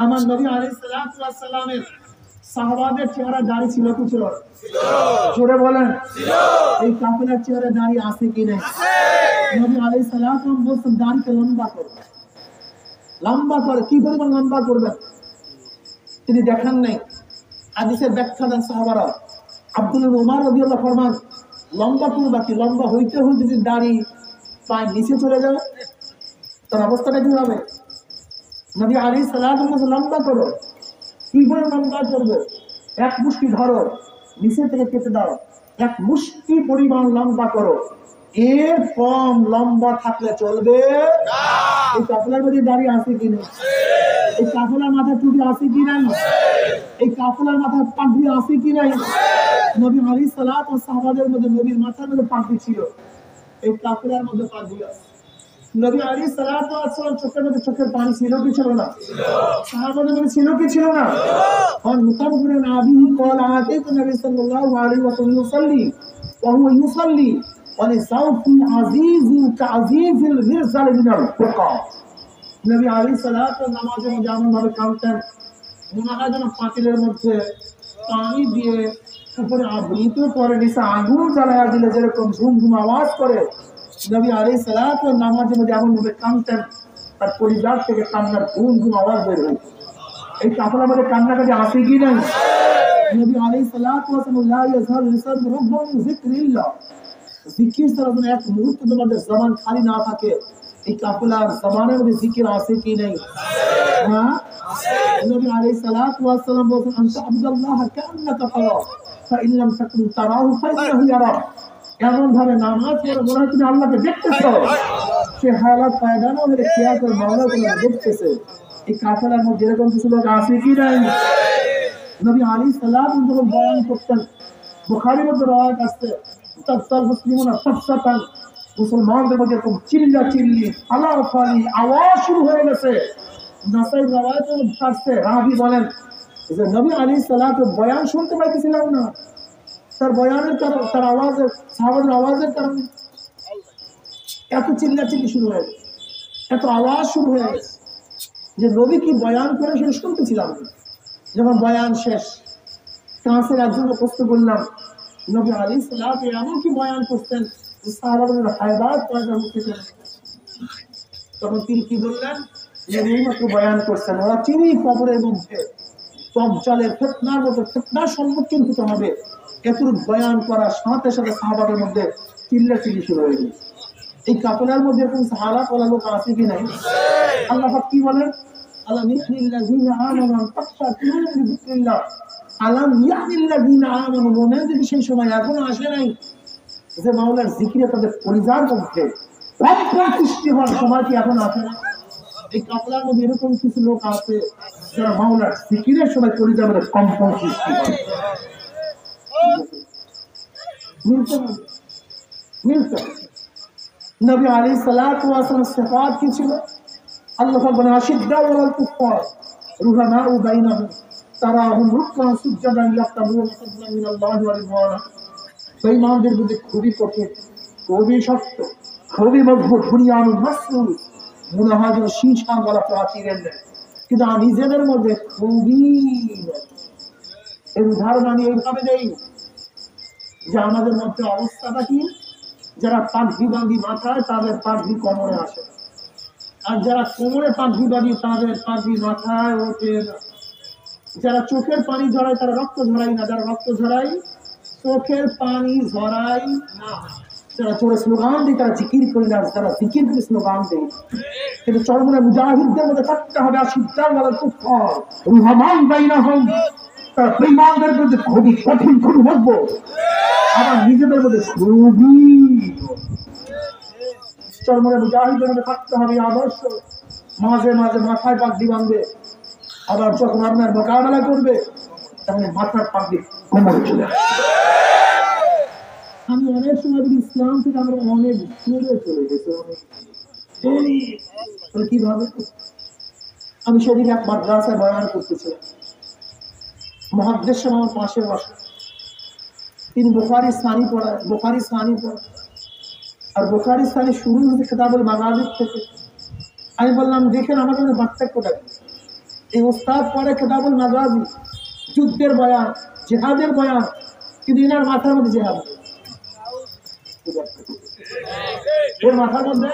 আমার নবী আলাইহিস সালাতু ওয়াস সালামের সাহাবাদের চেহারা দাড়ি ছিল কি ছিল? জোরে বলেন। এই কাফেলার চেহারা দাড়ি আছে কি নেই? নবী আলাইহিস সালাতু ওয়াস সালাম বলছেন দাড়িকে লম্বা করো। লম্বা করে কি পরিমাণ লম্বা করবেন তিনি দেখান নাই। হাদিসের ব্যাখ্যা দেন সাহাবারা। আব্দুল্লাহ উমর রাদিয়াল্লাহু ফরমান লম্বা করো বাকি লম্বা হইতে হইতে যদি দাড়ি পায়ের নিচে চলে যাবে তার অবস্থাটা কি হবে? নবী আলাইহিস সালাতু ওয়াস সালাম লম্বা করো। কি করে লম্বা করবে? এক মুষ্টি ধরো, নিচে থেকে কেটে দাও, এক মুষ্টি পরিমাণ লম্বা করো। এর কম লম্বা থাকলে চলবে না। এই কাফেলার মধ্যে দাঁড়িয়ে আছে কি না? এই কাফেলার মাথায় টুপি আছে কি নাই? এই কাফেলার মাথায় পাগড়ি আছে কি নাই? নবী আলাইহিস সালাতু ওয়াস সাহাবাদের মধ্যে নবীর মাথার মধ্যে পাগড়ি ছিল, এই কাফেলার মধ্যে পাগড়ি আছে। নবী আলাইহিস সালাতু ওয়াস সালাম চোখের মধ্যে চোখের পানি ছিল কি ছিল না? সাহাবাদের মধ্যে ছিল কি ছিল না? আর মুতাবিন আবিহি قال আতিত নবী সাল্লাল্লাহু আলাইহি ওয়াসাল্লাম ইউসাল্লি ওয়া হুয়া ইউসাল্লি ওয়া লিসাউফি আজিজু কাআজিজিল মিরসাল মিনাল ফুকা। নবী আলাইহিস সালাতু নামাজের মধ্যে এমন ভাবে কাঁদতেন মনে হয় যেন পাতিলের মধ্যে পানি দিয়ে উপরে আবৃত করে নিচে আগুন জ্বালায়া দিলে যেরকম ঝুম ঝুম আওয়াজ করে নবী আলাইহিস সালাতু নামাজের মধ্যে এমন ভাবে কাঁদতেন তার পরিবার থেকে কান্নার ঘুম ঘুম আওয়াজ বের হতো। এই কাফেলার মধ্যে কান্নাকাটি আসে কি নাই? নবী আলাইহিস সালাতু ওয়াস সালাম লা ইয়াজহার লিসান রাব্বুহু যিকরিল্লাহ, জিকির ছাড়া যেন এক মুহূর্ত তোমাদের জবান খালি না থাকে। এই কাফেলার জবানের মধ্যে জিকির আছে কি নাই? হ্যাঁ, নবী আলাইহিস সালাতু ওয়াস সালাম বলেন আনতা আবদুল্লাহ কান্নাকা তারা ফাইন লাম তাকুন তারাহু ফাইন্নাহু ইয়ারা। এমন ভাবে নামাজ পড়ে মনে হয় তুমি আল্লাহকে দেখতেছো। সে হালাত পয়দা না হলে কিয়ামতের মাওলা তোমাকে দেখতেছে। এই কাফেলার মধ্যে এরকম কিছু লোক আছে কি নাই? নবী আলাইহিস সালাম যখন বয়ান করতেন বুখারীর মধ্যে রওয়ায়াত আছে তাফসাল মুসলিমুনা তাফসাতান, মুসলমানদের মধ্যে এরকম চিল্লা চিল্লি আলাফালি আওয়াজ শুরু হয়ে গেছে। নাসাই রওয়ায়াতে আছে রাবি বলেন যে নবী আলাইহিস সালাম বয়ান শুনতে পাইতেছিলেন না, তার বয়ানের কারণে তার আওয়াজের সাহাবাদের আওয়াজের কারণে এত চিল্লা চিল্লি শুরু হয়ে গেছে, এত আওয়াজ শুরু হয়ে গেছে যে নবী কি বয়ান করে সেটা শুনতেছিলাম। যখন বয়ান শেষ ক্লাসের একজনকে প্রশ্ন করলাম নবী আলাইহিস সালাম এমন কি বয়ান করতেন যে সাহাবাদের হায়দাত পয়দা হচ্ছে। তখন তিনি কি বললেন যে এইমাত্র বয়ান করছেন ওরা চিনি কবরের মধ্যে দজ্জালের ফিতনার মতো ফিতনার সম্মুখীন হতে হবে। এতটুকু বয়ান করার সাথে সাথে সাহাবাদের মধ্যে চিল্লা চিল্লি শুরু হয়ে গেছে। এই কাফেলার মধ্যে এরকম সাহারা করা লোক আছে কি নাই? আল্লাহ কি বলেন আলাম ইয়াহনিল্লাযিনা আমানু আন তাখশা কুলুবুহুম লিযিকরিল্লাহ। আলাম ইয়াহনিল্লাযিনা আমানু, মনে যদি সেই সময় এখনো আসে নাই যে মাওলার জিকিরে তাদের পরিজার মধ্যে কম্পন সৃষ্টি হওয়ার সময় কি এখন আসে না? এই কাফেলার মধ্যে এরকম কিছু লোক আছে যারা মাওলার জিকিরের সময় পরিজার মধ্যে কম্পন সৃষ্টি করে। মিলতে নবী আলাইহিস সালাতু ওয়াস সালামের সিফাত কি ছিল? আল্লাহ পাক বলেন আশিদ্দাউ আলাল কুফার রুহামাউ বাইনাহুম তারাহুম রুকআন সুজদান ইয়াবতাগুনা ফাদলান মিনাল্লাহি ওয়া রিদওয়ানা। বেঈমানদের মধ্যে খুবই কঠিন, খুবই শক্ত, খুবই মজবুত, বুনিয়ানুল মাসনুন, মনে হয় যেন শীশা বলা প্রাচীরের নেই, কিন্তু নিজেদের মধ্যে খুবই। এর উদাহরণ আমি এইভাবে দেই যে আমাদের মধ্যে অবস্থাটা কি, যারা পাগড়ি বাঁধি মাথায় তাদের পাগড়ি কোমরে আসে, আর যারা কোমরে পাগড়ি বাঁধি তাদের পাগড়ি মাথায় ওঠে না। যারা চোখের পানি ঝরায় তারা রক্ত ঝরাই না, যারা রক্ত ঝরাই চোখের পানি ঝরাই না। যারা চোরে স্লোগান দিই তারা জিকির করি না, যারা জিকির করে স্লোগান দেয়। কিন্তু চরমনে মুজাহিদদের মধ্যে থাকতে হবে আশিদ্দাউ আলাল কুফার রুহামাউ বাইনাহুম, তারা বেঈমানদের মধ্যে খুবই কঠিন, খুবই মজবুত, আবার নিজেদের মধ্যে খুবই। চরমনে মুজাহিদদের মধ্যে থাকতে হবে আদর্শ। মাঝে মাঝে মাথায় পাগড়ি বাঁধবে, আবার যখন আপনার মোকাবেলা করবে তখন মাথার পাগড়ি কোমরে চলে আসবে। আমি অনেক সময় ইসলাম থেকে আমরা অনেক দূরে চলে গেছি, অনেক কিভাবে। আমি সেদিন এক মাদ্রাসায় বয়ান করতেছিলাম, মুহাদ্দিস সাহেব আমার পাশে বসে, তিনি বুখারী সানি পড়ায়, বুখারী সানি পড়ায়, আর বুখারী সানি শুরু হচ্ছে কিতাবুল মাগাজির থেকে। আমি বললাম দেখেন আমাদের পার্থক্যটা, এই ওস্তাদ পরে কিতাবুল মাগাজি, যুদ্ধের বয়ান, জিহাদের বয়ান, কিন্তু এনার মাথার মধ্যে জিহাদ নেই। ওর মাথার মধ্যে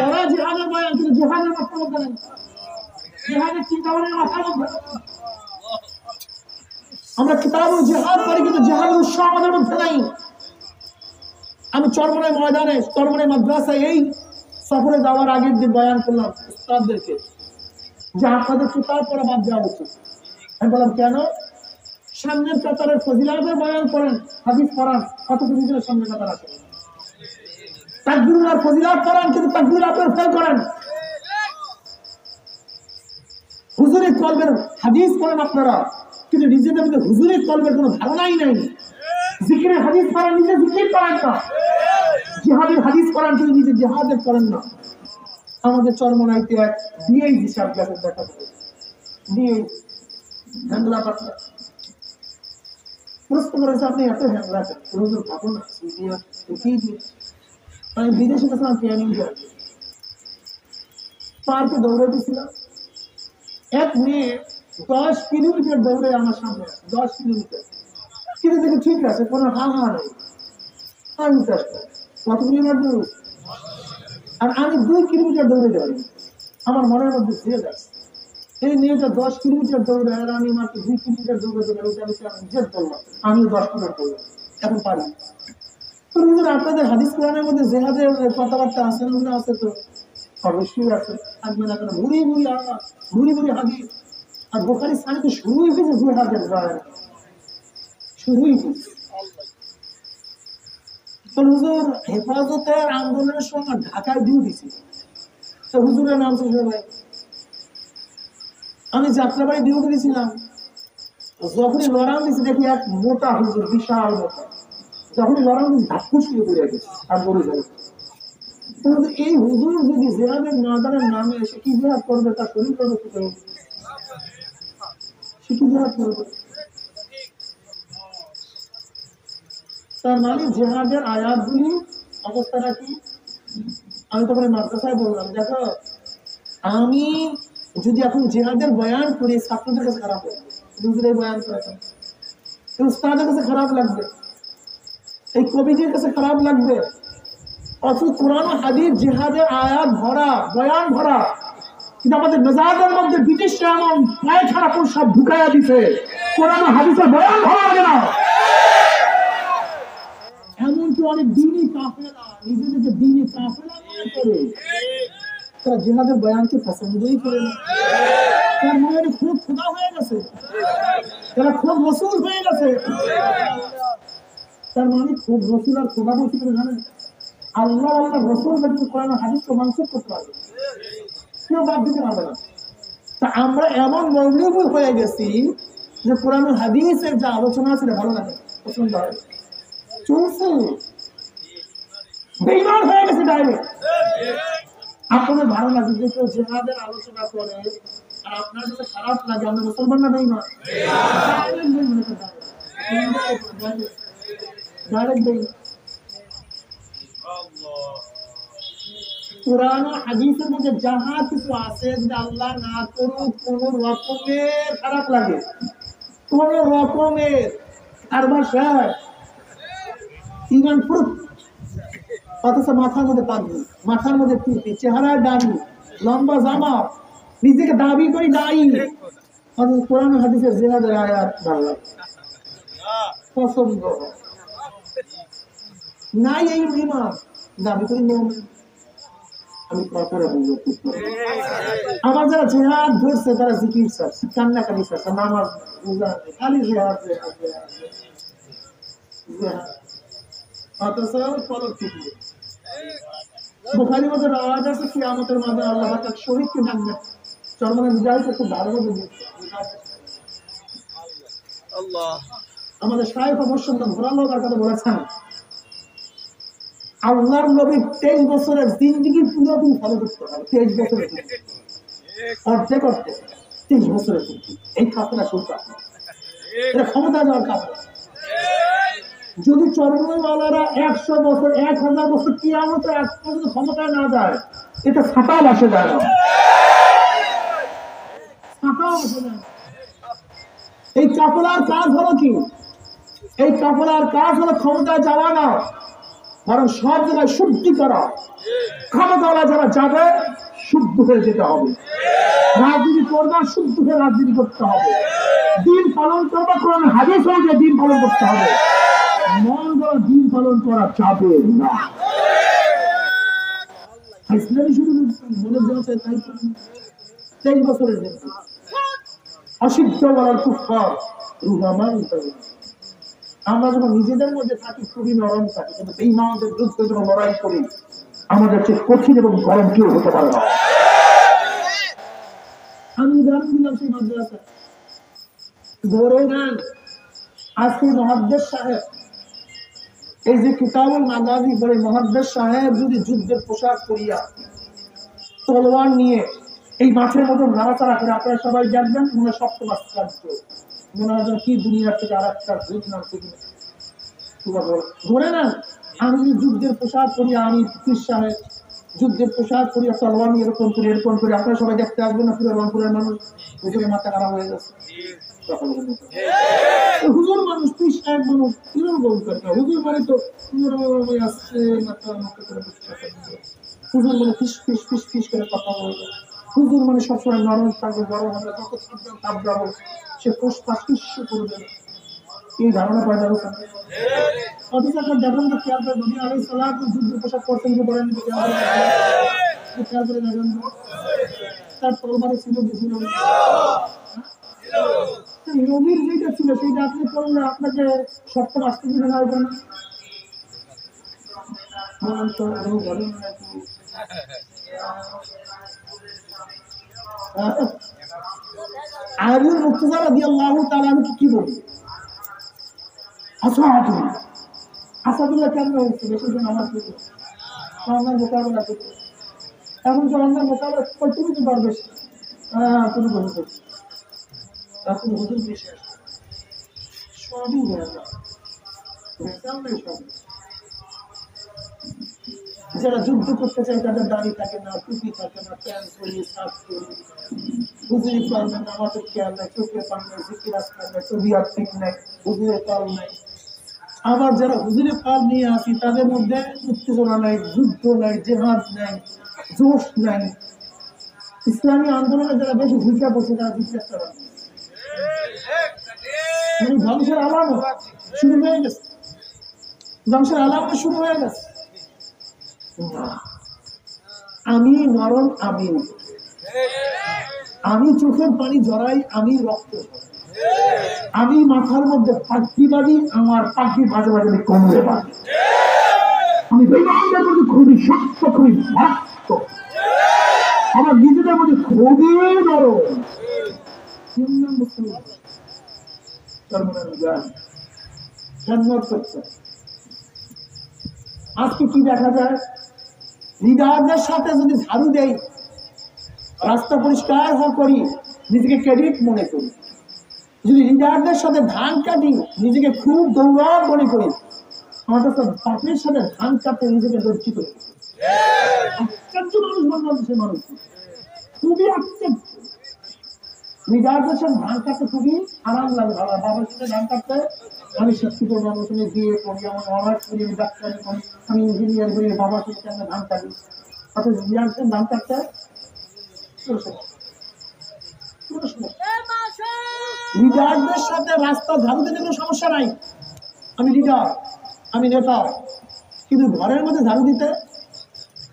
ওরা জিহাদের বয়ান, কিন্তু জিহাদের মাথার মধ্যে নেই, জিহাদের চিন্তা ভাবনা মাথার মধ্যে। আমরা কিতাবুল জিহাদ করি, কিন্তু জিহাদের উৎসাহ আমাদের মধ্যে নাই। আমি চরমনাই ময়দানে, চরমনাই মাদ্রাসায় এই সফরে যাওয়ার আগের দিন বয়ান করলাম উস্তাদদেরকে যে আপনাদের কিতাব পড়া বাদ দেওয়া উচিত। আমি বললাম কেন? সামনের কাতারের ফজিলাতের বয়ান করেন, হাদিস পড়ান, অথচ নিজের সামনের কাতার আসেন। তাকবীরুল্লাহর ফজিলাত পড়ান, কিন্তু তাকবীর আপনার ফেল করেন। হুজুরের কলবের হাদিস পড়েন আপনারা, কিন্তু নিজেদের মধ্যে হুজুরের কলবের কোনো ধারণাই নাই। জিকিরের হাদিস পড়ান, নিজে জিকির করেন না। জিহাদের হাদিস পড়ান, কিন্তু নিজে জিহাদের করেন না। আমাদের চরমনাইতে এক ডিআই হিসাব দেখা যায়, ডিআই হ্যাংলা পাতলা প্রশ্ন করেছে, আপনি এত হ্যাংলা কেন? হুজুর ভাবুন না, আমি বিদেশে গেছিলাম ট্রেনিং দিয়ে, পার্কে দৌড়াইতেছিলাম, এক মেয়ে 10 কিলোমিটার দৌড়ে আমার সামনে, 10 কিলোমিটার, কিন্তু দেখি ঠিক আছে, কোনো হা নেই। আমি কত কিলোমিটার দৌড়, আর আমি 2 কিলোমিটার দৌড়ে যাই। আমার মনের মধ্যে ফেল আছে, এই মেয়েটা 10 কিলোমিটার দৌড়ে, আর আমি মাত্র 2 কিলোমিটার দৌড়াতে পারি। জেদ করলাম, আমিও 10 কিলোমিটার দৌড়াই, এখন পারি। তো আপনাদের হাদিস কোরআনের মধ্যে জেহাদের কথাবার্তা আছে না? আছে তো, অবশ্যই আছে। থাকবে না কেন? ভুরি ভুরি হাদিস। আর বুখারী সাহিত্য তো শুরুই হয়েছে জিহাদের বয়ান, শুরুই হয়েছে। তো হুজুর হেফাজতের আন্দোলনের সময় ঢাকায় ডিউটি ছিল, তো হুজুরের নাম ছিল ভাই। আমি যাত্রাবাড়ি ডিউটি দিয়েছিলাম, যখনই লড়ান দিচ্ছি দেখি এক মোটা হুজুর, বিশাল মোটা, যখনই লড়ান দিচ্ছি ধাক্কুস দিয়ে পড়ে গেছে আর বলে যাবে। এই হুজুর যদি জিহাদের ময়দানের নামে এসে কি জিহাদ করবে, তার শরীর করবে, সে কি জিহাদ করবে? তার মানে জিহাদের আয়াতগুলি অবস্থাটা কি? আমি তখন মাদ্রাসায় বললাম, দেখো আমি যদি এখন জিহাদের বয়ান করি, ছাত্রদের কাছে খারাপ লাগবে, নিজেরাই বয়ান করেছেন, উস্তাদের কাছে খারাপ লাগবে, এই কমিটির কাছে খারাপ লাগবে। অথচ কোরআন হাদিস জিহাদের আয়াত ভরা, বয়ান ভরা, কিন্তু আমাদের মেজাজের মধ্যে ব্রিটিশরা এমন পায়খানা সব ঢুকাইয়া দিছে, কোরআন হাদিসের বয়ান ভরা লাগে না। এমনকি অনেক দিনই কাফেলা, নিজেদেরকে দিনই কাফেলা মনে করে, তারা জিহাদের বয়ানকে পছন্দই করে না। তার মনে খুব খোদা হয়ে গেছে, তারা খুব রসুল হয়ে গেছে। তার মানে খুব রসুল আর খোদা বলতে করে জানেন, আল্লাহ রসুল ব্যক্তি কোরআন হাদিসকে মানসুখ করতে পারবে, কেউ বাদ দিতে পারবে না। তা আমরা এমন মৌলিক হয়ে গেছি যে কোরআন হাদিসের যা আলোচনা আছে ভালো লাগে, পছন্দ হয়, চলছে, বেঈমান হয়ে গেছে ডাইরেক্ট। আপনাদের ভালো লাগে যে কেউ জিহাদের আলোচনা করে আর আপনার কাছে খারাপ লাগে, আমরা মুসলমান না বেঈমান? কোরআন হাদিসের মধ্যে যাহা কিছু আছে, যদি আল্লাহ না করুক কোন রকমের খারাপ লাগে, কোন রকমের, আর ভাষায় ইমান প্রুফ, অথচ মাথার মধ্যে পাগড়ি, মাথার মধ্যে টুপি, চেহারায় দাড়ি, লম্বা জামা, নিজেকে দাবি করি দায়ী, অথচ কোরআন হাদিসের জিহাদের আয়াত ভালো লাগে, পছন্দ নাই, এই ইমান দাবি করি মুমিন। আমি করে বলবো, আমার যারা জিহাদ ধরছে তারা জিকির চাচ্ছে, কান্নাকাটি চাচ্ছে, নামাজ রোজা খালি জিহাদ জিহাদ জিহাদ, অথচ ফলক ঠিক নেই। বুখারীর মধ্যে রাওয়ায়াত আছে, কিয়ামতের মাঠে আল্লাহ তাআলা শহীদকে ডাকবেন, চরমনে মুজাহিদ খুব ভালো বুঝে। আল্লাহ আমাদের শাইখ মুর্শিদ ঘোরালো তার কথা বলেছেন, আল্লাহর নবী 23 বছরের জিন্দেগি পুরোপুরি ফলো করতে হবে, 23 বছরের অর্ধেক অর্ধেক 23 বছরের এই কাফেলা সুলতান, এটা ক্ষমতা যাওয়ার কাফেলা। যদি চরমনাইওয়ালারা 100 বছর 1000 বছর কিয়ামতে এক পর্যন্ত ক্ষমতায় না যায়, এটা ছাতা বাসে যায় না, ছাতা মাথাও বসে না। এই কাফেলার কাজ হলো কি? এই কাফেলার কাজ হলো ক্ষমতায় যাওয়া না, বরং সব জায়গায় শুদ্ধি করা। ক্ষমতাওয়ালা যারা যাবে শুদ্ধ হয়ে যেতে হবে, রাজনীতি করবা শুদ্ধ হয়ে রাজনীতি করতে হবে, দিন পালন করবা কোরআন হাদিস অনুযায়ী দিন পালন করতে হবে, মন গড়া দিন পালন করা যাবে না। ইসলামী শুধু মনে যাওয়া তাই 23 বছরের জন্য অসিদ্ধ বলার কুফার রুহামান। আমরা যখন নিজেদের মধ্যে থাকি খুবই নরম থাকি, কিন্তু এই আমাদের যুদ্ধ যখন লড়াই করি আমাদের চেয়ে কঠিন এবং গরম কেউ হতে পারে না। আমি উদাহরণ দিলাম সেই মাদ্রাসা ধরে নেন, আজকে মুহাদ্দিস সাহেব এই যে কিতাবুল মাগাজি বলে মুহাদ্দিস সাহেব যদি যুদ্ধের পোশাক পরিয়া তলোয়ার নিয়ে এই মাঠের মতো নাড়াচাড়া করে, আপনারা সবাই দেখবেন মনে সপ্তম আশ্চর্য, মনে হয় কি দুনিয়ার থেকে আর একটা যুদ্ধ নামছে কিনা। ধরে নেন আমি যদি যুদ্ধের পোশাক করিয়া, আমি পীর সাহেব যুদ্ধের পোশাক করিয়া তলোয়ার নিয়ে এরকম করে আপনারা সবাই দেখতে আসবেন না? পুরো রংপুরের মানুষ হুজুরের মাথা খারাপ হয়ে গেছে। হুজুর মানুষ, পীর সাহেব মানুষ, কিরকম বলতেন না হুজুর মানে তো আসছে মাথা মুখে করে হুজুর মানে ফিস ফিস ফিস ফিস করে কথা বলবে। হুজুর মানে সবসময় নরম থাকবে, বড় হবে, যত তাপ যাবো সে পুষ্পা শিষ্য করবে, এই ধারণা পয়দা হচ্ছে। অথচ আপনার দেখেন তো খেয়াল করে নবী আলাইহিস সালাম যুদ্ধ পোশাক পরতেন যে বলেন খেয়াল করে দেখেন তার তরবারি ছিল কিছু নবীর যেটা ছিল সেইটা আপনি করলে আপনাকে সপ্তম আসতে দিলে না হবে না। আরিউল মুর্তজা রাদিয়াল্লাহু তাআলা কি বলি আসাদুল্লাহ কেমন হচ্ছে বেশি দিন আমার আমার মোকাবেলা করছে, এখন তো আমার মোকাবেলা তুমি তো পারবে। হ্যাঁ তুমি বলতে এখন হুজুর বিশেষ সবই হয়ে যায়। যারা যুদ্ধ করতে চায় তাদের দাড়ি থাকে না, টুপি থাকে না, প্যান্ট পরি, শার্ট পরি, হুজুরি পাল নেই, নামাজের খেয়াল নেই, চোখের পাল নেই, জিকির আসকার নেই, তবিয়াত ঠিক নেই, হুজুরের পাল নেই। আবার যারা হুজুরের পাল নিয়ে আসি তাদের মধ্যে উত্তেজনা নাই, যুদ্ধ নাই, জেহাদ নাই, জোশ নাই। ইসলামী আন্দোলনে যারা বেশি ঝুঁকা বসে তারা জিজ্ঞাসা করে ধ্বংসের আলামত শুরু হয়ে গেছে, ধ্বংসের আলামত শুরু হয়ে গেছে। আমি নরম, আমি চোখের পানি জড়াই, আমি রক্ত, আমি মাথার মধ্যে পাখি বাঁধি, আমার পাখি মাঝে মাঝে কমলে বাঁধি, আমি বেঈমানদের মধ্যে খুবই শক্ত, খুবই ভক্ত, আমার নিজেদের মধ্যে খুবই নরম। আজকে কি দেখা যায়, লিডারদের সাথে যদি ঝাড়ু দেই, রাস্তা পরিষ্কার করি, নিজেকে ক্রেডিট মনে করি, যদি লিডারদের সাথে ধান কাটি নিজেকে খুব গৌরব মনে করি, আমার কাছে বাপের সাথে ধান কাটতে নিজেকে লজ্জিত করি। আশ্চর্য মানুষ বাংলাদেশের মানুষ, খুবই আশ্চর্য। লিডারদের সাথে ধান কাটতে খুবই আরাম লাগে, ভালো। বাবার সাথে ধান কাটতে আমি শিক্ষিত মানুষ, আমি বিয়ে করি, আমার অনার্স করি, আমি ডাক্তারি করি, আমি ইঞ্জিনিয়ার করি, বাবার সাথে আমরা ধান কাটি, অথচ লিডারদের ধান কাটতে লিডারদের সাথে রাস্তা ঝাড়ু দিতে কোনো সমস্যা নাই, আমি লিডার, আমি নেতা, কিন্তু ঘরের মধ্যে ঝাড়ু দিতে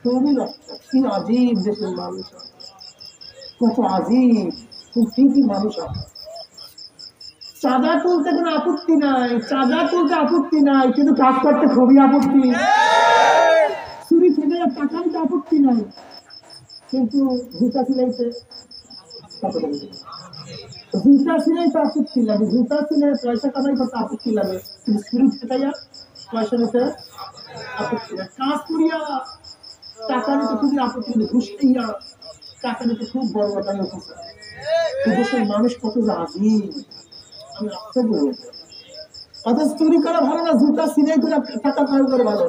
খুবই লজ্জা। কি আজীব দেশের মানুষ, কত আজীব, কি মানুষ। চাঁদা তুলতে কোনো আপত্তি নাই, চাঁদা তুলতে আপত্তি নাই, কিন্তু কাজ করতে খুবই আপত্তি। চুরি থেকে টাকা নিতে আপত্তি নাই, কিন্তু জুতা সিলাইতে আপত্তি লাগে, জুতা সিলাই পয়সা কামাই করতে আপত্তি লাগে, কিন্তু চুরি থেকে পয়সা নিতে আপত্তি লাগে। কাজ করিয়া টাকা নিতে খুবই আপত্তি, কিন্তু ঘুষ খাইয়া টাকা নিতে খুব বড় কথা হচ্ছে। দেশের মানুষ কত আজীব, আমি আশ্চর্য হয়ে যাই। অথচ চুরি করা ভালো না, জুতা সিলাই করে টাকা কামাই করে ভালো।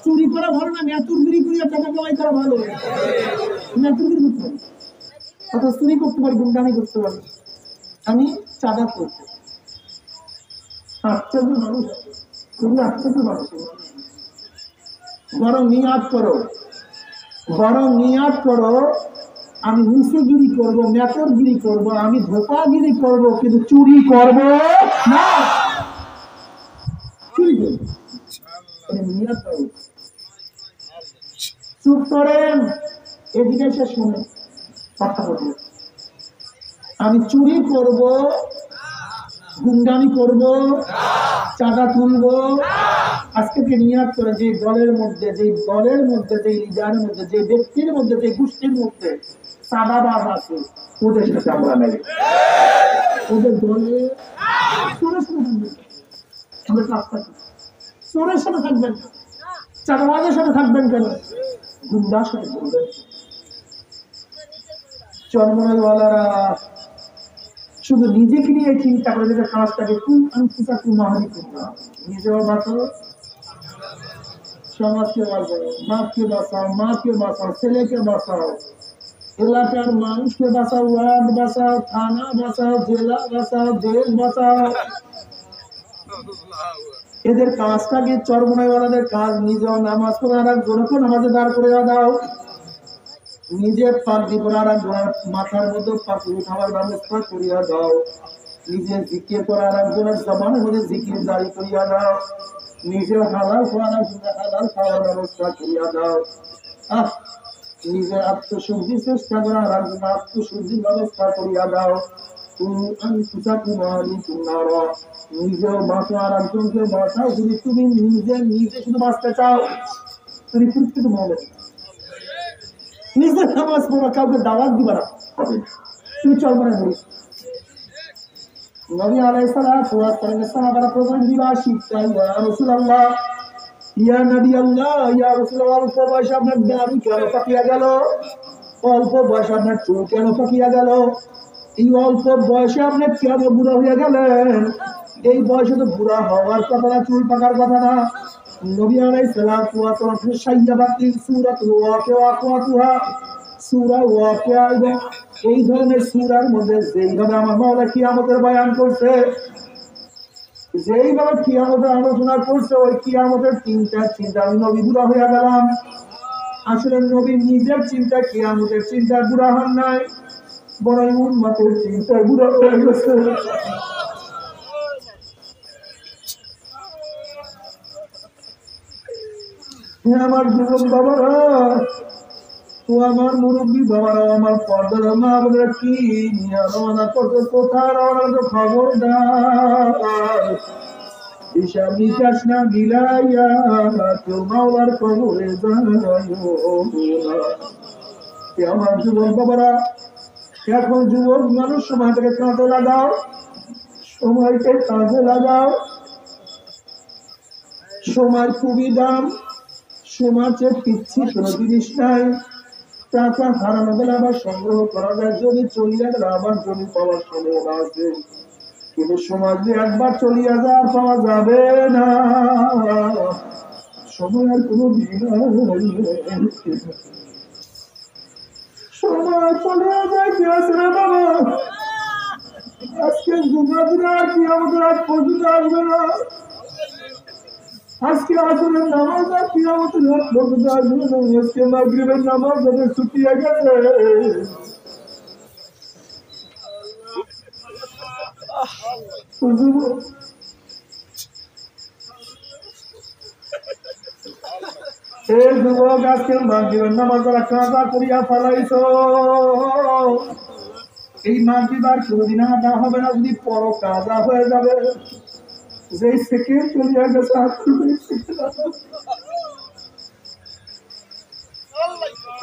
চুরি করা ভালো না, মেতুরগিরি করিয়া টাকা কামাই করা ভালো। মেতুরগিরি করতে অথচ চুরি করতে পারি, গুন্ডামি করতে পারি, আমি চাঁদা করতে। আশ্চর্য মানুষ, খুবই আশ্চর্য মানুষ। বরং নিয়াত করো, বরং নিয়াত করো আমি নিচেগিরি করবো, মেতরগিরি করবো, আমি ধোকাগিরি করবো, কিন্তু চুরি করবো না। চুরি করবো, নিয়াত করো। চুপ করেন, এদিকে এসে শুনে কথা বলবো। আমি চুরি করব, গুন্ডামি করব, চাঁদা তুলবো। আজকে নিয়াত করে যে দলের মধ্যে, যে লিডারের মধ্যে, যে ব্যক্তির মধ্যে, যে গোষ্ঠীর মধ্যে চাঁদাবাজ আছে, ওদের সাথে আমরা নেই, ওদের দলে চোরের সাথে থাকবেন, আমাদের কাজটা চোরের সাথে থাকবেন, চাঁদাবাজের সাথে থাকবেন কেন, গুন্ডার সাথে বলবেন। চরমনাইওয়ালারা শুধু নিজেকে নিয়ে চিন্তা করে, যে কাজটাকে নিজেও বাঁচো, সমাজকে বাঁচাও, বাপকে বাঁচাও, মাকে বাঁচাও, ছেলেকে বাঁচাও, এলাকার মানুষকে বাঁচাও, ওয়ার্ড বাঁচাও, থানা বাঁচাও, জেলা বাঁচাও, দেশ বাঁচাও। এদের কাজটাকে, চরমনাইওয়ালাদের কাজ, নিজেও নামাজ পড়ে আর একজনকে নামাজে দাঁড় করে দাও, নিজের পাগড়ি পরার মাথার মধ্যে পাগড়ি খাওয়ার ব্যবস্থা করিয়া দাও, নিজের জিকির করার একজনের জবানের মধ্যে জিকির জারি করিয়া দাও, নিজের হালাল খাওয়ার ব্যবস্থা করিয়া দাও। নিজের আত্মশুদ্ধি চেষ্টা করার একজন আত্মশুদ্ধির ব্যবস্থা করিয়া দাও। তুমি নিজেও বাঁচো আর একজনকে বাঁচাও। যদি তুমি নিজে শুধু বাঁচতে চাও, তুমি কিন্তু বলো নিজের নামাজ পড়া, কাউকে দাওয়াত দিবা না, তুমি চল মানে বলি। নবী আলাইহিস সালাতু ওয়াস সালামের সাহাবারা প্রথম দিবা শিখতে, ইয়া রাসূলুল্লাহ, ইয়া নবী আল্লাহ, ইয়া রাসূলুল্লাহ, অল্প বয়সে আপনার দাড়ি কেন পাকিয়া গেল? অল্প বয়সে আপনার চুল কেন পাকিয়া গেল? এই অল্প বয়সে আপনি কেন বুড়া হয়ে গেলেন? এই বয়সে তো বুড়া হওয়ার কথা না, চুল পাকার কথা না। নবী আলাইহিস সালাতু ওয়াস সালাম সাইয়াবাতি সূরাতুল ওয়াকিয়া, সূরা ওয়াকিয়া, এই ধরনের সূরার মধ্যে যেইভাবে আমার মাওলা কিয়ামতের বয়ান করছে, যেইভাবে কিয়ামতের আলোচনা করছে, ওই কিয়ামতের চিন্তা আমি নবী বুড়া হয়ে গেলাম। আসলে নবী নিজের চিন্তা, কিয়ামতের চিন্তা বুড়া হন নাই, বরং উম্মতের চিন্তা বুড়া হয়ে গেছে। আমার যুবক বাবারা, ও আমার মুরব্বী বাবারা, আমার পর্দার মা বোনেরা, কি নিয়ে রওনা করতে, কোথায় রওনা তো খবরদার। হিসাব নিকাশ না গিলাইয়া কেউ মাওলার কবরে যাইও না। আমার যুবক বাবারা, এখন যুবক মানুষ সময়টাকে কাজে লাগাও, সময়কে কাজে লাগাও। সময় খুবই দাম, সময় চেয়ে পিচ্ছি কোনো জিনিস নাই। টাকা হারানো গেলে আবার সংগ্রহ করা যায়, যদি চলিয়া গেলে আবার জমি পাওয়ার সম্ভাবনা আছে, কিন্তু সময় যে একবার চলিয়া যায় আর পাওয়া যাবে না। সময়ের কোনো সময় চলিয়া যায়, কি আছে রে বাবা? আজকে জুমাদিন আর কি আমাদের আজ পর্যন্ত আসবে না। আজকে আসরের নামাজ আর কি আমাদের রাত পর্যন্ত আসবে না। আজকে মাগরিবের নামাজ ওদের ছুটি হয়ে গেছে। এই যুবক, আজকে মাগরিবের নামাজ যারা কাজা করিয়া ফেলাইছো, এই মাগরিব আর কোনদিন আদা হবে না, যদি পরো কাজা হয়ে যাবে। যেই সেকেন্ড চলিয়া গেছে,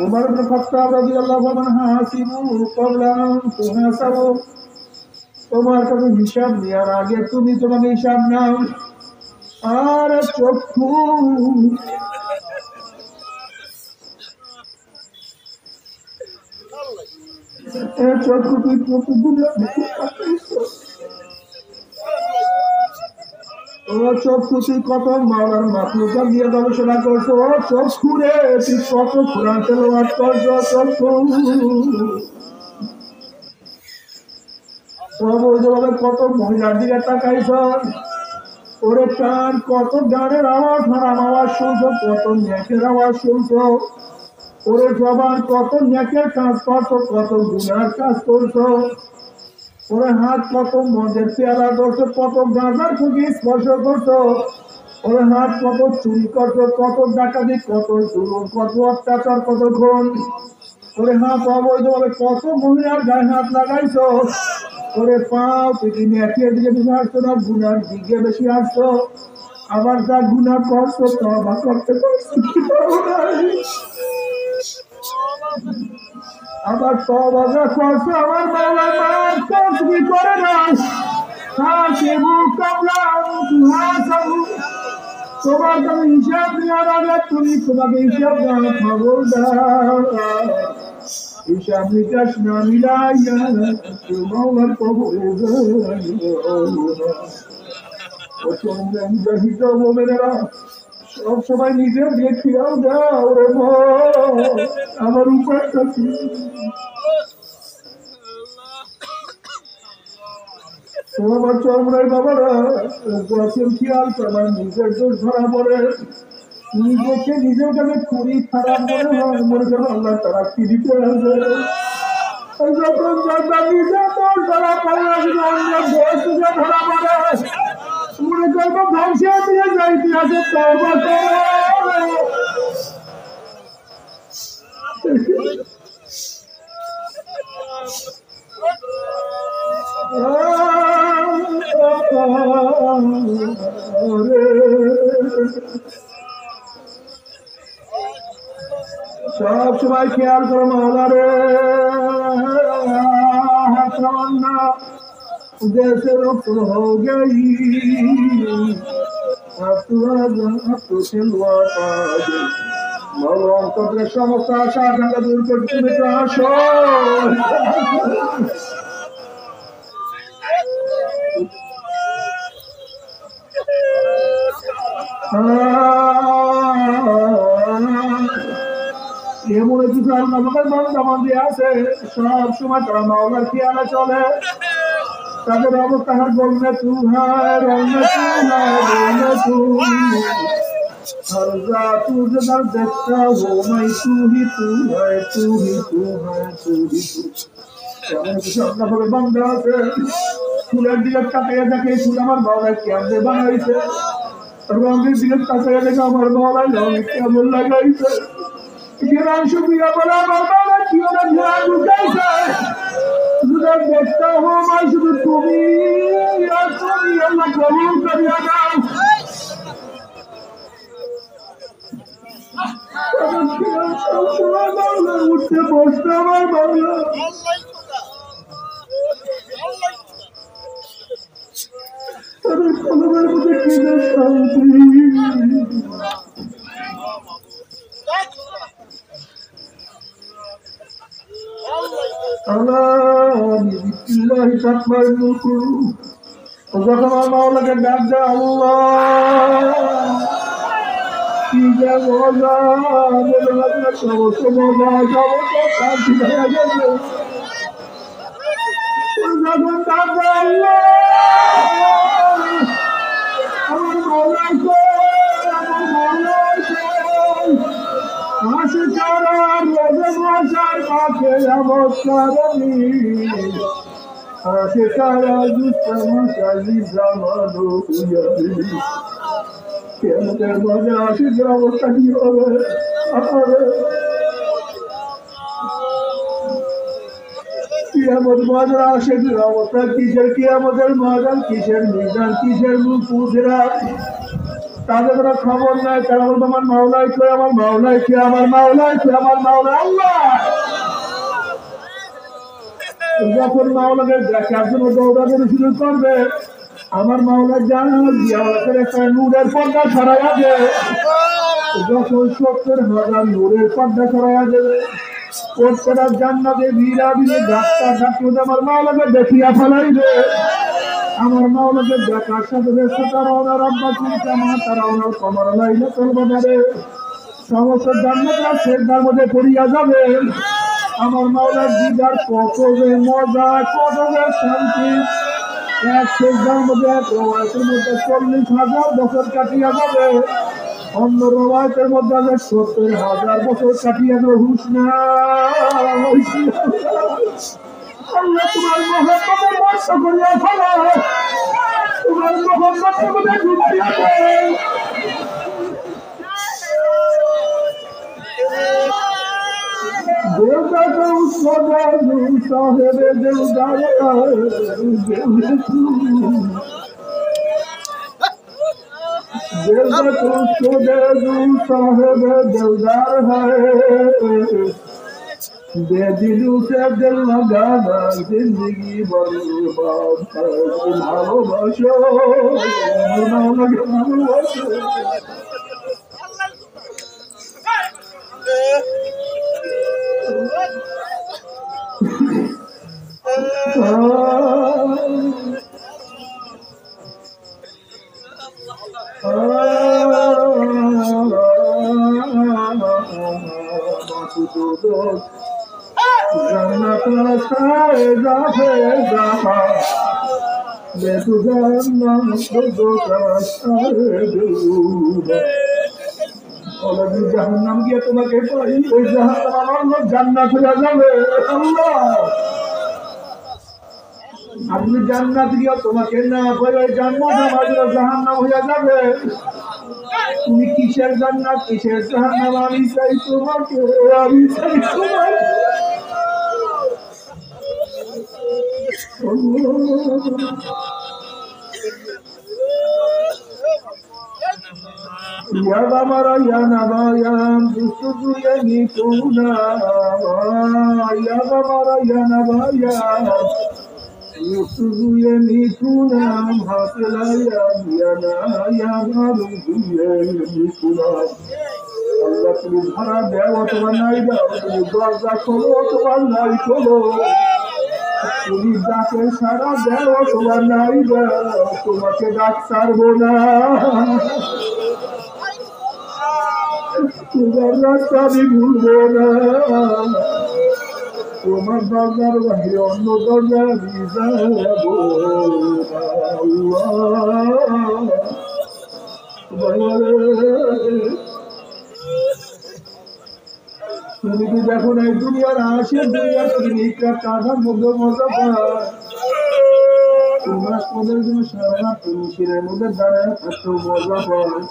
উমর ইবনে খাত্তাব রাদিয়াল্লাহু আনহু হাসিবু ক্বাবলা আন তুহাসাবু, তোমার কাছে হিসাব নেওয়ার আগে তুমি তোমাকে হিসাব নাও। আর চক্ষু, চক্ষু তুই প্রতিদিন, ও চক্ষু তুই কত মাওলার মাখলুকাত দিয়ে গবেষণা করছো। ও চক্ষু রে, তুই কত কোরআন তেলাওয়াত করছো। চক্ষু অবৈধভাবে কত মহিলার দিকে তাকাইছ, ওরে কান কত গানের আওয়াজ হারাম আওয়াজ শুনছো, কত নেকের আওয়াজ শুনছো, ওরে জবান কত নেকের কাজ করছো, কত গুনার কাজ করছো, ওরে হাত কত মদের পেয়ালা করছো, কত গাঁজার খুঁটি স্পর্শ করছো, ওরে হাত কত চুরি করছো, কত ডাকাতি, কত জুলুম, কত অত্যাচার, কত খুন, ওরে হাত অবৈধভাবে কত মহিলার গায়ে হাত লাগাইছো, ওরে পাও তুই নেকের দিকে বেশি আসছো না গুনার দিকে বেশি আসছো, আবার যা গুনাহ করছো তওবা করতে পারছো কি পারো নাই, আবার তওবা যা করছো আমার মাওলা মাফ করতে কি করে নাই, হাসিবু কাবলা তুহাসাবু, তোমার কাছে হিসাব নেওয়ার আগে তুমি তোমাকে হিসাব দেওয়া খবরদার, হিসাব নিকাশ না মিলাইয়া মাওলার কবরে সব সময় নিজের দিয়ে খেয়াল দাও রে আমার উপায়টা কি, আমার চরমরাই বাবারা খেয়াল করবার নিজের দোষ ধরা পড়ে, নিজেকে নিজের কাছে খুবই খারাপ মনে হয়, মনে করো আল্লাহ তারা কি দিতে আসবে, যখন নিজের দোষ ধরা পড়ে অন্য দোষ ধরা পড়ে মনে করবো ধ্বংসে দিয়ে যাইতে আছে তওবা করো, সব সময় খেয়াল করো মাওলা রে, जैसे रुख हो गई সমস্ত আশা আকাঙ্ক্ষা দূর করে তুমি তো আসো, এমন কিছু আল্লাহ বান্দা আছে সব সময় তারা মাওলার খেয়ালে চলে, তাদের অবস্থা হার বলবে তু হায় রওনা তু হায় রওনা তু हर रात उधर देखता हो मैं तू ही तू है तू ही तू है तू ही तू, এমন কিছু আল্লাহ ভাবে বান্দা আছে ফুলের দিকে তাকিয়ে দেখে ফুল আমার মাওলা কেমনে বানাইছে, রঙের দিকে তাকিয়ে দেখে আমার মাওলা রঙ কেমন লাগাইছে, ঘেরান শুকিয়ে বলে আমার মাওলা কি ওরা ঘেরান ঢুকাইছে, দেখতে হো मैं শুধু তুমি আর তুমি আল্লাহ কবুল করিয়া দাও, উঠতে বসতে আমার বাংলা তাদের কলমের মধ্যে কি যে শান্তি, যখন আমার মাওলাকে ডাক দেয় আল্লাহ কি যে মজা, সমস্ত মজা সমস্ত শান্তি হয়ে গেছে, যখন ডাক দেয় আল্লাহ আমার মাওলাকে আমার মাওলাকে হাসি ছাড়া রোজে মশার কাছে অবস্থারণী হাসি ছাড়া দুঃসমশালী জামানো কেমতের মজা আসির অবস্থা কি হবে, কিয়ামত মজা আসির অবস্থা কিসের, কিয়ামতের মজা কিসের, মিজান কিসের, মুখ পুজরা তাদের কোনো খবর নাই, তারা বলবো আমার মাওলাই কে আমার মাওলাই কে আমার মাওলাই কে আমার মাওলা আল্লাহ, যখন মাওলাকে দেখার জন্য দৌড়াদৌড়ি শুরু করবে আমার মাওলা জানাল জিয়ারতের একটা নূরের পর্দা ছড়াইয়া দেবে, যখন ৭০,০০০ নূরের পর্দা ছড়াইয়া দেবে প্রত্যেকটা জান্নাতে ভিড়া দিলে ডাক্তার ডাক্তার আমার মাওলাকে দেখিয়া ফেলাইবে, আমার মাওলাকে দেখার সাথে তারা ওনার আব্বা চিন্তা তারা ওনার কমর লাইনে চলবে পারে, সমস্ত জান্নাতরা সেজদার মধ্যে পড়িয়া যাবে, আমার মাওলার দিদার কত যে মজা, কত যে শান্তি। এক সেজদার মধ্যে, এক রওয়ায়াতের মধ্যে 40,000 বছর কাটিয়া যাবে, অন্য রওয়ায়াতের মধ্যে আছে 70,000 বছর কাটিয়া যাবে। হুশ নাই। আল্লাহ তোমার মহব্বতের বর্ষা করিয়া ফেলো, তোমার মহব্বতের মধ্যে ডুবাইয়া দেয়। দেবতা সাহেবে দেবদার साहेब दिलदार है, बेदिलू से दिल लगाना जिंदगी बर्बाद है। ভালোবাসো ভালোবাসো जन्नत सायदा फेदा मैं तुझे नाम दो का सायदा অলরেডি জাহান্নাম গিয়ে তোমাকে পাই, ওই জাহান্নাম আমার লোক জান্নাত হয়ে যাবে। আল্লাহ আপনি জান্নাত গিয়ে তোমাকে না পাই, ওই জান্নাত আমার লোক জাহান্নাম হয়ে যাবে। তুমি কিসের জান্নাত কিসের জাহান্নাম, আমি চাই তোমাকে, আমি চাই তোমাকে। Ya Bamara ya Nabayam Dusudu ya Nikuna Ya Bamara ya Nabayam Dusudu ya Nikuna Hasela ya Yana ya Barudu ya Nikuna Allah তুমি ভাড়া দেও অথবা নাই দাও, তুমি দরজা খোলো অথবা নাই খোলো, তুমি ডাকে সারা দেও অথবা নাই দাও, তোমাকে ডাক ছাড়বো না। তোমার রাস্তা আমি ভুলবো না, তোমার দরজার বাহিরে অন্য দরজা আমি যাবো না। তুমি কি দেখো না এই দুনিয়ার আসে, দুনিয়ার প্রেমিকরা কাঁধার মধ্যে মজা পায়, তোমার পদের জন্য সারা তুমি শিরের মধ্যে দাঁড়ায় থাকতেও মজা পায়।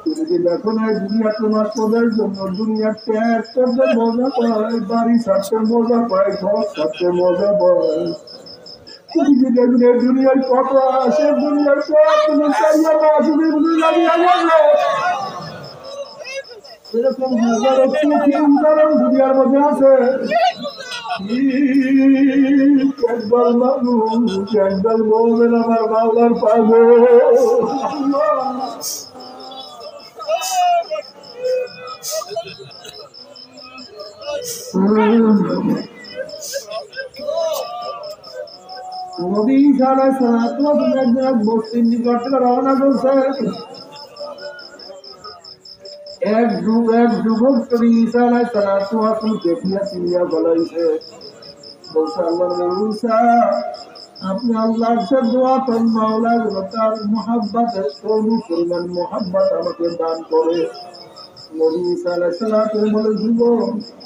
তুমি কি দেখো না এই দুনিয়া তোমার পদের জন্য দুনিয়ার ত্যাগ করতে মজা পায়, বাড়ি ছাড়তে মজা পায়, ঘর ছাড়তে মজা পায়। তুমি কি দেখো না দুনিয়ার কত আসে, দুনিয়ার সব তুমি চাইয়া না আসবে লাগিয়ে যাবে। এরকম হাজারো সুখী উদাহরণ দুনিয়ার মধ্যে আছে। একদল মানুষ একদল বলবেন আমার মাওলার পাগল। নবী সারা সালাত বস্তির নিকট থেকে রওনা করছে। এক যুবক কবি ঈসা আলাইহিস সালাতু ওয়া সালাম দেখিয়া চিনিয়া বলাইছে, বলছে আল্লাহর ঈসা আপনি আল্লাহর কাছে দোয়া করেন, মাওলা তার মুহাব্বতের কোন পরিমাণ মুহাব্বত আমাকে দান করে। নবী ঈসা আলাইহিস সালাতু বলে, যুবক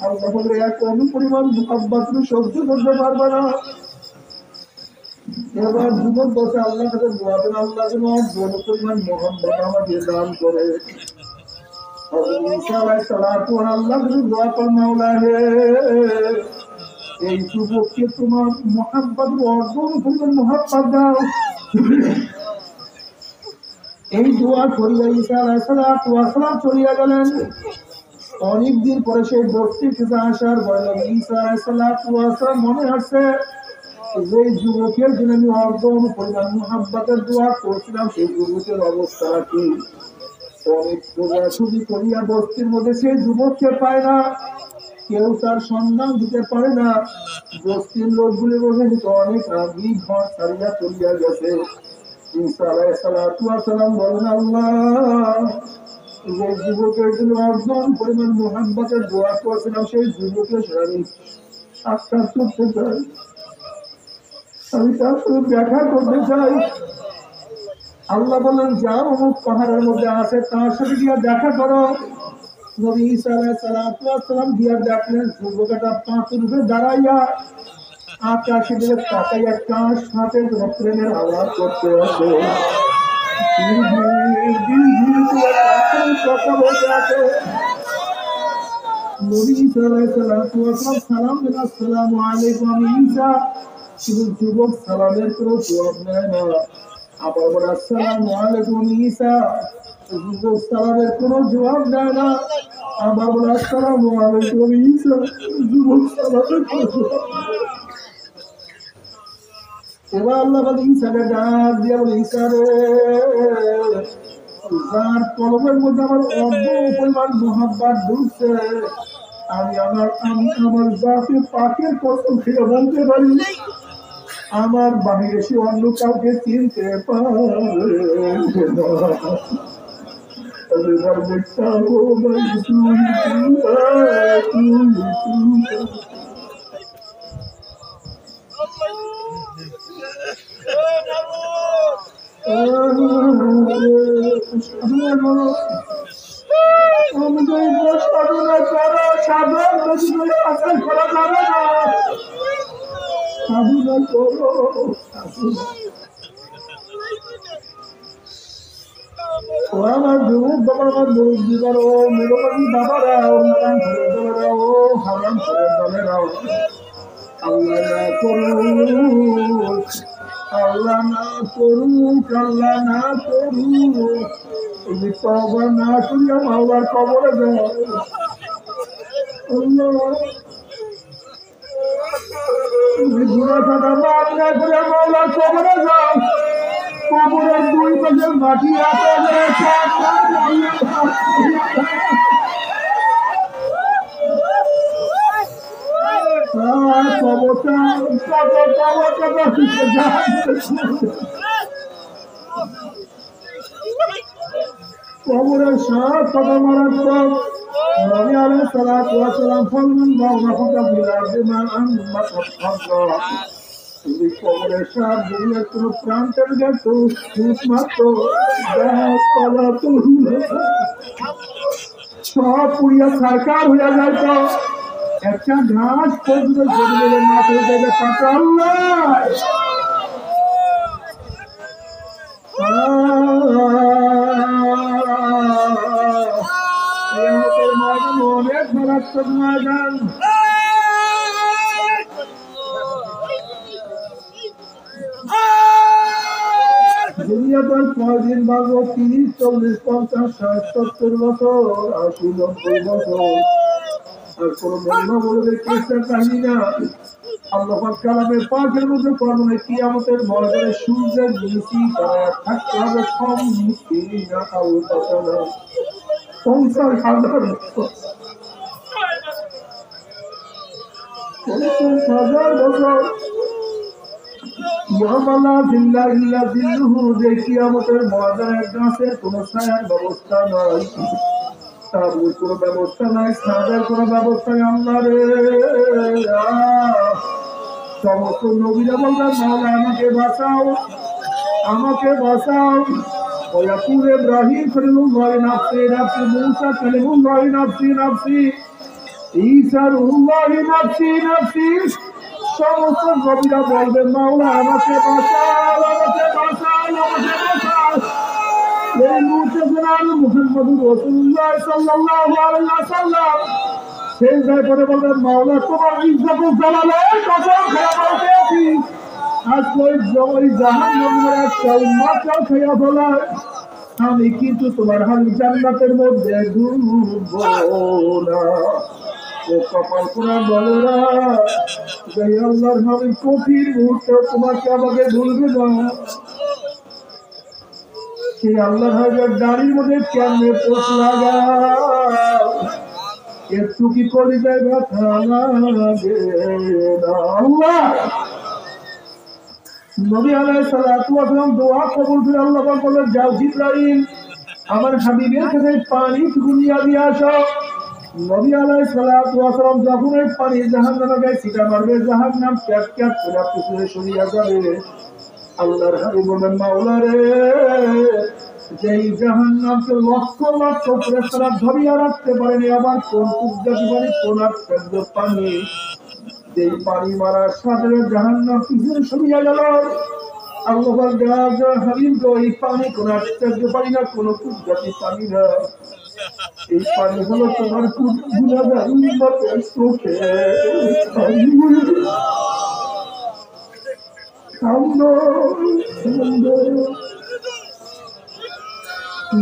আল্লাহ বলে এক কোন পরিমাণ মুহাব্বত তুমি সহ্য করতে পারবে না। এবার যুবক বলছে আল্লাহর কাছে দোয়া করেন, আল্লাহ যেন কোন পরিমাণ মুহাব্বত আমাকে দান করে। এই যুবককে তোমার মোহাব্বত অর্জন পরিমাণ মোহাব্বত দাও। এই দোয়া করিয়া ঈসা আলাইহিস সালাম চলিয়া গেলেন। অনেকদিন পরে সেই বস্তি থেকে আসার পরে ঈসা আলাইহিস সালাম মনে আসছে যে যুবকের জন্য আমি অর্জন পরিমাণ মোহাব্বতের দোয়া করছিলাম, সেই যুবকের অবস্থা কি। অনেক খোঁজাখুঁজি করিয়া বস্তির মধ্যে সেই যুবককে পায় না, কেউ তার সন্ধান দিতে পারে না। বস্তির লোকগুলি বলে অনেক আগেই ঘর ছাড়িয়া চলিয়া গেছে। ঈসা আলাইহিস সালাম বলেন, আল্লাহ যে যুবকের জন্য অর্জন পরিমাণ মোহাম্মতের দোয়া করেছিলাম, সেই যুবকের আমি সাক্ষাৎ করতে চাই, আমি তার সাথে দেখা করতে চাই। আল্লাহ বলেন, যাও অমুক পাহাড়ের মধ্যে আছে, তার সাথে গিয়ে দেখা করো। নবী ঈসা আলাইহিস সালাম গিয়া দেখলেন যুবকটা পাথর উপরে দাঁড়াইয়া আকাশে দিকে তাকাইয়া কার সাথে প্রেমের আওয়াজ করতে আছে, কথা বলতে আছে। নবী ঈসা আলাইহিস সালাম দিলেন, আসসালামু আলাইকুম, আমি ঈসা। কিন্তু যুবক সালামের কোনো জবাব নেয় না। আবার বলে, আসসালামু আলাইকুম ঈসা। যুবক সালামের কোনো জবাব দেয় না। আবার বলে, আসসালামু আলাইকুম ঈসা। যুবক সালামের কোনো জবাব দেয় না। এবার আল্লাহ বলে, ঈসাকে ডাক দিয়ে বলে, ঈসা রে, যার কলমের মধ্যে আমার অর্ধ পরিমাণ মুহাব্বত ঢুকছে, আমি আমার জাতি পাকের কসম খেয়ে বলতে পারি, আমার বাহিরে সে অন্য কাউকে চিনতে পারে সাধনা করো, সাধন করা যাবে না, সাধনা করো। ও আমার যুবক বাবা, আমার মুরব্বী করো, মেরোবাদী বাবারা, ও নারায়ণ করে দলেরা, ও হারাম করে দলেরাও, আল্লাহ না করুক, আল্লাহ না করুক, আল্লাহ না করুক, তুমি তওবা না করিয়া মাওলার কবরে যাও। তুমি গুনাহ খাতা মাফ না করিয়া মাওলার কবরে যাও। কবরের দুই পাশের মাটি আছে, কবরের সাত কথা মারাত্মক। নবী আলাইহিস সালাতু ওয়াস সালাম ফরমান, বাওয়াফাকা বিল আরদি মান আনমাকা। তুমি কবরের সাত দুনিয়ার কোন প্রান্তের গেছো, শুধুমাত্র গাছপালা সব পুড়িয়া ছারখার হইয়া যাইত, একটা ঘাস পর্যন্ত জমিনে না পড়ে যাবে। পাতা আল্লাহ অনেক মারাত্মক ময়দান। দুনিয়াটার কয়দিন বাঁচবো? 30, 40, 50, 60, 70 বছর, 80, 90 বছর। আর কোন মহিমা বলবে কেসটা কাহিনী না। আল্লাহ কালামের পাকের মধ্যে কর্মে কিয়ামতের ময়দানে সূর্যের নিচে দাঁড়ায় থাকতে হবে কম নিচে না কাউ কথা না 50,000 বছর। ইয়ামালা জিল্লা ইল্লা জিল্লুহু, যে কিয়ামতের ময়দানে গাছের কোনো ছায়ার ব্যবস্থা নাই, তাবুর কোনো ব্যবস্থা নাই, ছাদের কোনো ব্যবস্থা নেই। আল্লাহ রে, সমস্ত নবীরা বলবেন, মাওলা আমাকে বাঁচাও, আমাকে বাঁচাও। ওয়াকুল ইব্রাহিম খলিলুল্লাহ নাফসি নাফসি, মূসা কালিমুল্লাহ নাফসি নাফসি, ঈসা রুহুল্লাহ নাফসি নাফসি। সমস্ত নবীরা বলবেন, মাওলা আমাকে বাঁচাও, আমাকে বাঁচাও, আমাকে বাঁচাও। এই মুহূর্তে জনাব মুহাম্মদুর রাসূলুল্লাহ সাল্লাল্লাহু আলাইহি ওয়াসাল্লাম সেজদায় পড়ে বলবেন, মাওলা তোমার ইজ্জত ও জালালের কসম খেয়ে বলতেছি, আজকে ওই জাহান্নামের একটা উম্মতকে খেয়ে ফেলা, আমি কিন্তু তোমার হাল জান্নাতের মধ্যে ঢুকবো না। ও কপাল পোড়া বলেরা, যে আল্লাহর নবী কঠিন মুহূর্তে তোমাকে আমাকে ভুলবে না। সেই আল্লাহ হাজার দাড়ির মধ্যে কেমনে পোষ লাগা, একটু কি করে যায় ব্যথা লাগে না। আল্লাহ নবী আলাইহিস সালাতু ওয়াস সালাম দোয়া কবুল করে আল্লাহ বলেন, যাও জিবরাইল আমার হাবিবের কাছে পানি গুলিয়া দিয়ে আসো। নবী আলাইহিস সালাতু ওয়াস সালাম যখন এই পানি জাহান্নামে ছিটা মারবে, জাহান্নাম ক্যাপ ক্যাপ করে পিছনে সরিয়া যাবে। আল্লাহর হাবিব বলেন, মাওলা রে, যেই জাহান্নামকে লক্ষ লক্ষ ফেরেশতারা ধরিয়া রাখতে পারেনি, আবার কোন কুদরতি পানি, কোন আশ্চর্য পানি, যেই পানি মারার সাথে জাহান্নাম পিছনে সরিয়া গেল। আল্লাহ বলেন, হাবিব গো, এই পানি কোন আশ্চর্য পানি না, কোন কুদরতি পানি না, এই পানি হলো তোমার গুনাহগার উম্মতের চোখে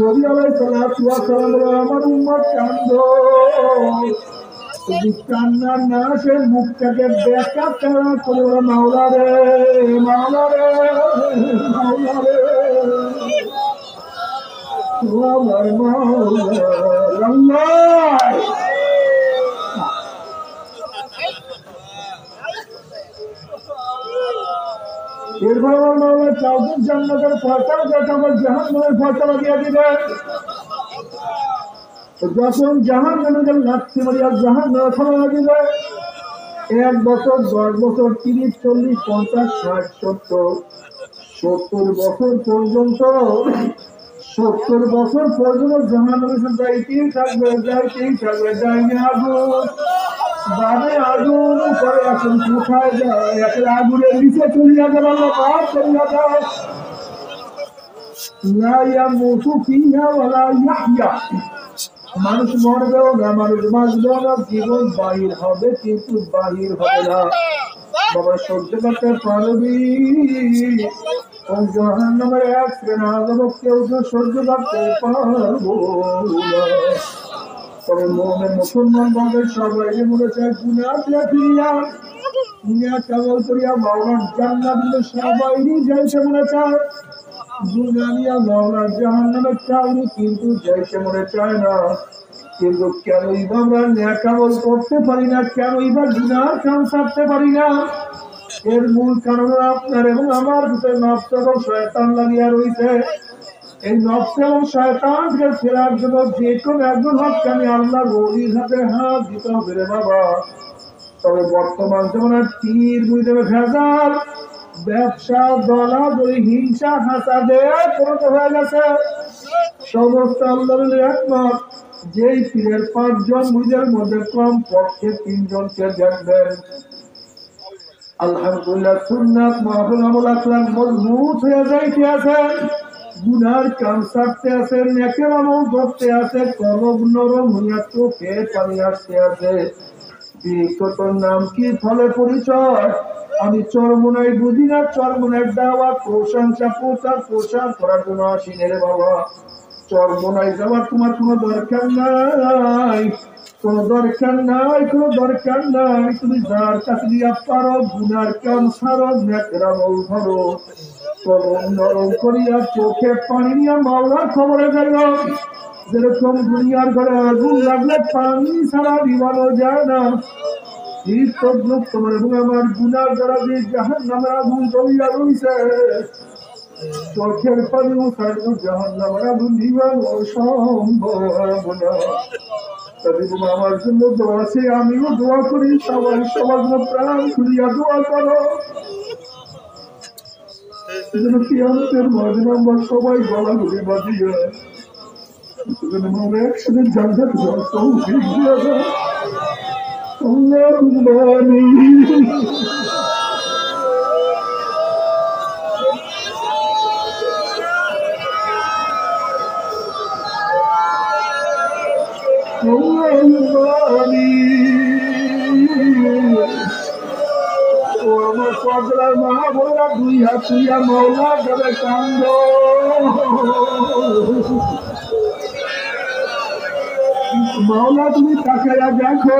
নবী আলাইহিস সালাতু ওয়াস সালাম বলেন, আমার উম্মত কান্দো, যদি কান্নার না আসে মুখটাকে ব্যাখ্যা করা করে বলে, মাওলা রে, মাওলা রে, মাওলা রে, আমার মাওলা আল্লাহ। এরপর আমার মাওলা কাউকে জান্নাতের ফয়সালা দিয়ে আমার জাহান্নামের ফয়সালা দিয়ে দিবেন। যখন জাহান্নামে লাথি মারিয়া জাহান্নামে ফেলা দিবে, 1 বছর, 10 বছর, 30, 40, 50, 60, 70 বছর পর্যন্ত, 70 বছর পর্যন্ত জাহান্নামে যাইতেই থাকবে, যাইতেই থাকবে, যায়নি আগুন, বাদে আগুন করে এখন কোথায় যায়, একটা আগুনের নিচে চলিয়া গেল, পার চলিয়া যায়। লা ইয়ামুতু ফিহা ওয়ালা ইয়াহইয়া, মানুষ মরবেও না, মানুষ বাঁচবেও না, জীবন বাহির হবে কিন্তু বাহির হবে না। বাবা সহ্য করতে পারবি? জাহান্নামের এক শ্রেণী আযাব কেউ তো সহ্য করতে পারবো না। তবে মুমিন মুসলমান বাবা সবাই মনে চায় গুনাহ ফিরিয়া দুনিয়া কেবল করিয়া মাওলার জান্নাত সবাইরই যাইতে মনে চায়, গুনাহ নিয়া মাওলার জাহান্নামে কাউরি কিন্তু যাইতে মনে চায় না। কিন্তু কেনই বা আমরা নেক আমল করতে পারি না, কেনই বা গুনাহ কাম ছাড়তে পারি না? এর মূল কারণ আপনার এবং আমার ভিতরে নফস এবং শয়তান লাগিয়া রয়েছে। এই নফস এবং শয়তানকে ফেরার জন্য যে কোনো একজন হাতকে আমি আল্লাহর ওলির হাতে হাত দিতে হবে রে বাবা। তবে বর্তমান জমানার তীর বুঝতে ভেজাল, ব্যবসা, দলাদলি, হিংসা, হাসাদে পরিণত হয়ে গেছে। সমস্ত আল্লাহর একমত, যেই পীরের 5 জন মুরিদের মধ্যে কম পক্ষে 3 জনকে দেখবেন আলহামদুলিল্লাহ সুন্নাত মাহফিল আমল আখলাক মজবুত হয়ে যাইতে আছে, গুনার কাম ছাড়তে আছে, নেকের আমল করতে আছে, কলব নরম হইয়া চোখে পানি আসতে আছে। তোর নাম কি, ফলে পরিচয়? আমি চরমোনাই বুঝি না, চরমোনার দাওয়াত প্রশংসা প্রচার প্রসার করার জন্য আসি রে বাবা। চরমোনাই যাওয়ার তোমার কোনো দরকার নাই, কোনো দরকার নাই, কোনো দরকার নাই। তুমি যার কাছে দিয়া পারো গুনার কাম ছাড়ো, নেকের আমল ধরো, কলম নরম করিয়া চোখে পানি নিয়ে মাওলার খবরে যাইও। যেরকম দুনিয়ার ঘরে আগুন লাগলে পানি ছাড়া নিবানো যায় না, ঠিক তদ্রুপ তোমার এবং আমার গুনার দ্বারা যে জাহান্নামের আগুন জ্বলিয়া রইছে, চোখের পানি ছাড়ো জাহান্নামের আগুন নিবানো সম্ভব না। আমার জন্য দোয়া আছে, আমিও দোয়া করি, সবাই সবার জন্য প্রাণ খুলিয়া দোয়া করো যেন কিয়ামতের মাঝে আমরা সবাই গলাগুলি বাজিয়ে আমরা একসাথে জান্নাত যাওয়ার তৌফিক দিয়ে দাও। আল্লাহুম্মা আমিন। আল্লাহুম্মা আমিন। ও আমার পর্দার মা বোনেরা, 2 হাত তুইয়া মাওলা যাবে কান্দ। মাওলা তুমি তাকায়া দেখো।